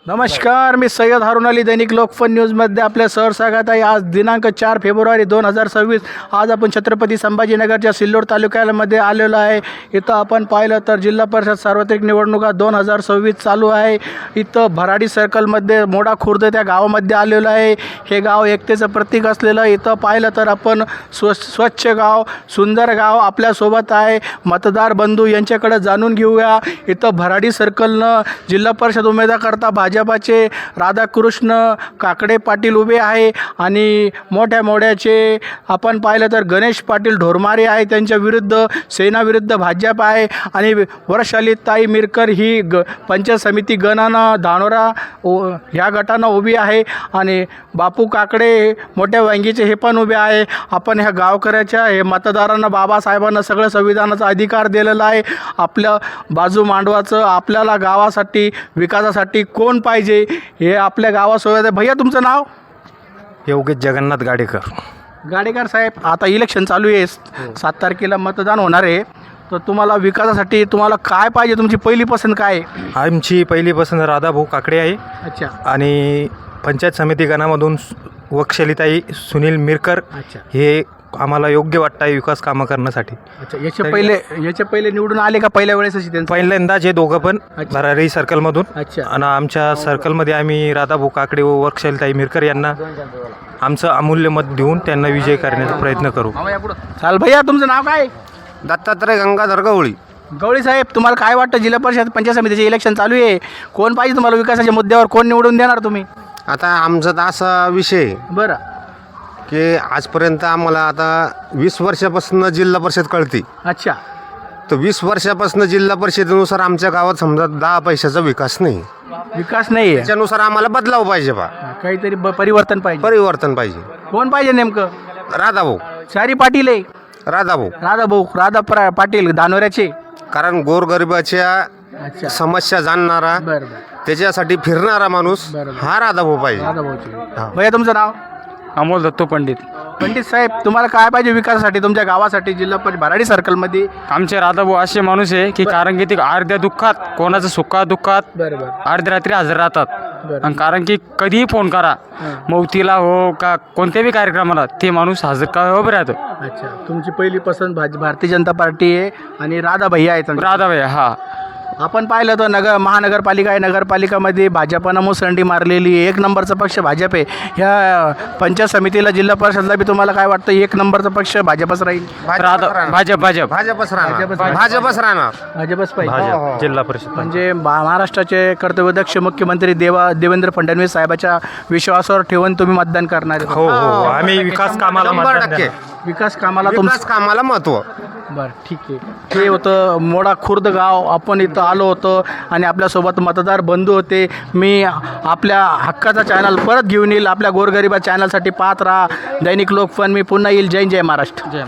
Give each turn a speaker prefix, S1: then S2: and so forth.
S1: नमस्कार, मी सय्यद हारून अली, दैनिक लोकफन न्यूजमध्ये आपल्या स्वागत आहे। आज दिनांक 4 फेब्रुवारी 2026 आज आपण छत्रपती संभाजीनगरच्या सिल्लोड तालुक्यामध्ये आलेलो आहे। इथं आपण पाहिलं तर जिल्हा परिषद सार्वत्रिक निवडणुका 2026 चालू आहे। इथं भराडी सर्कलमध्ये मोडा खुर्द त्या गावामध्ये आलेलो आहे। हे गाव एकतेचं प्रतीक असलेलं इथं पाहिलं तर आपण स्वच्छ गाव, सुंदर गाव आपल्यासोबत आहे। मतदार बंधू यांच्याकडे जाणून घेऊया। इथं भराडी सर्कलनं जिल्हा परिषद उमेदवाराकरता भाजपाचे राधाकृष्ण काकडे पाटील उभे आहे आणि मोठ्या मोठ्याचे आपण पाहिलं तर गणेश पाटील ढोरमारे आहे, त्यांच्या विरुद्ध सेना विरुद्ध भाजप आहे आणि वर्षालीताई मिरकर ही पंचायत समिती गणानं धानोरा ह्या गटानं उभी आहे आणि बापू काकडे मोठ्या वांगीचे हे पण उभे आहे। आपण ह्या गावकऱ्याच्या हे मतदारांना बाबासाहेबांना सगळं संविधानाचा अधिकार दिलेला आहे। आपल्या बाजू मांडवाचं आपल्याला गावासाठी विकासासाठी कोण पाहिजे हे आपल्या गावासोबत आहे। भैया तुमचं नाव?
S2: योगेश जगन्नाथ गाडेकर।
S1: गाडेकर साहेब, आता इलेक्शन चालू आहे, 7 तारखेला मतदान होणार आहे, तर तुम्हाला विकासासाठी तुम्हाला काय पाहिजे? तुमची पहिली पसंत काय आहे?
S2: आमची पहिली पसंत राधाभाऊ काकडे आहे।
S1: अच्छा।
S2: आणि पंचायत समिती गणामधून वक्षलिताई सुनील मिरकर हे आम्हाला योग्य वाटतं आहे विकास कामं करण्यासाठी।
S1: अच्छा, याच्या पहिले निवडून आले का पहिल्या वेळेस?
S2: पहिल्यांदाच हे दोघं पण भरारी सर्कलमधून।
S1: अच्छा।
S2: आणि आमच्या सर्कलमध्ये आम्ही राधाभाऊ काकडे व वक्षलिताई मिरकर यांना आमचं अमूल्य मत देऊन त्यांना विजय करण्याचा प्रयत्न करू।
S1: चाल भैया, तुमचं नाव काय?
S3: दत्तात्रय गंगाधर गवळी।
S1: गवळी साहेब, तुम्हाला काय वाटतं? जिल्हा परिषद पंचायत समितीचे इलेक्शन चालू आहे, कोण पाहिजे तुम्हाला? विकासाच्या मुद्द्यावर कोण निवडून देणार तुम्ही?
S3: आता आमचा तर असा विषय
S1: बरं
S3: की आजपर्यंत आम्हाला आता 20 वर्षापासून जिल्हा परिषद कळते।
S1: अच्छा।
S3: तर 20 वर्षापासून जिल्हा परिषदेनुसार आमच्या गावात समजा 10 पैशाचा विकास नाही,
S1: विकास नाही आहे,
S3: त्याच्यानुसार आम्हाला बदलाव पाहिजे बा,
S1: काहीतरी परिवर्तन पाहिजे।
S3: परिवर्तन पाहिजे।
S1: कोण पाहिजे नेमकं?
S3: राधाभाऊ
S1: सारी पाटील आहे।
S3: राधाभाऊ
S1: पाटील धानोऱ्याचे,
S3: कारण गोरगरिबाच्या
S1: अच्छा,
S3: समस्या जाणणारा,
S1: बरं
S3: त्याच्यासाठी फिरणारा माणूस हा राधाभाऊ पाहिजे।
S1: भैया तुमचं नाव?
S2: अमोल दत्तो पंडित।
S1: पंडित साहेब, तुम्हाला काय पाहिजे विकासासाठी तुमच्या गावासाठी? जिल्हा परिषद भराडी सर्कलमध्ये
S4: आमचे राधाभाऊ असे माणूस आहे की कारण की ते अर्ध्या दुःखात, कोणाचं सुखा दुःखात
S1: बरोबर
S4: अर्ध्या रात्री हजर राहतात। आणि कारण की कधीही फोन करा, मौतीला हो का कोणत्याही कार्यक्रमाला, ते माणूस हजर का उभे राहतो।
S1: अच्छा, तुमची पहिली पसंत भारतीय जनता पार्टी आहे आणि राधा भैया आहेत।
S4: राधाभाई हा
S1: आपण पाहिलं तर महानगरपालिका आहे, नगरपालिकामध्ये भाजपानं मुसंडी मारलेली, 1 नंबरचा पक्ष भाजप आहे। ह्या पंचायत समितीला जिल्हा परिषदला बी तुम्हाला काय वाटतं? 1 नंबरचा पक्ष भाजपच राहील?
S4: भाजपच
S3: भाजपच राहणार।
S1: भाजपच पाहिजे
S2: भाजप जिल्हा परिषद
S1: म्हणजे महाराष्ट्राचे कर्तव्यदक्ष मुख्यमंत्री देवेंद्र फडणवीस साहेबाच्या विश्वासावर ठेवून तुम्ही मतदान करणार?
S2: हो हो, आम्ही विकास कामाला
S3: 100%
S1: विकास कामाला
S3: विकास कामाला महत्व।
S1: बरं, ठीक आहे। हे होतं मोडा खुर्द गाव, आपण इथं आलो होतो आणि आपल्यासोबत मतदार बंधू होते। मी आपल्या हक्काचा चॅनल परत घेऊन येईल, आपल्या गोरगरिबा चॅनलसाठी पाहत राहा दैनिक लोकफन। मी पुन्हा येईल। जय महाराष्ट्र।
S4: जय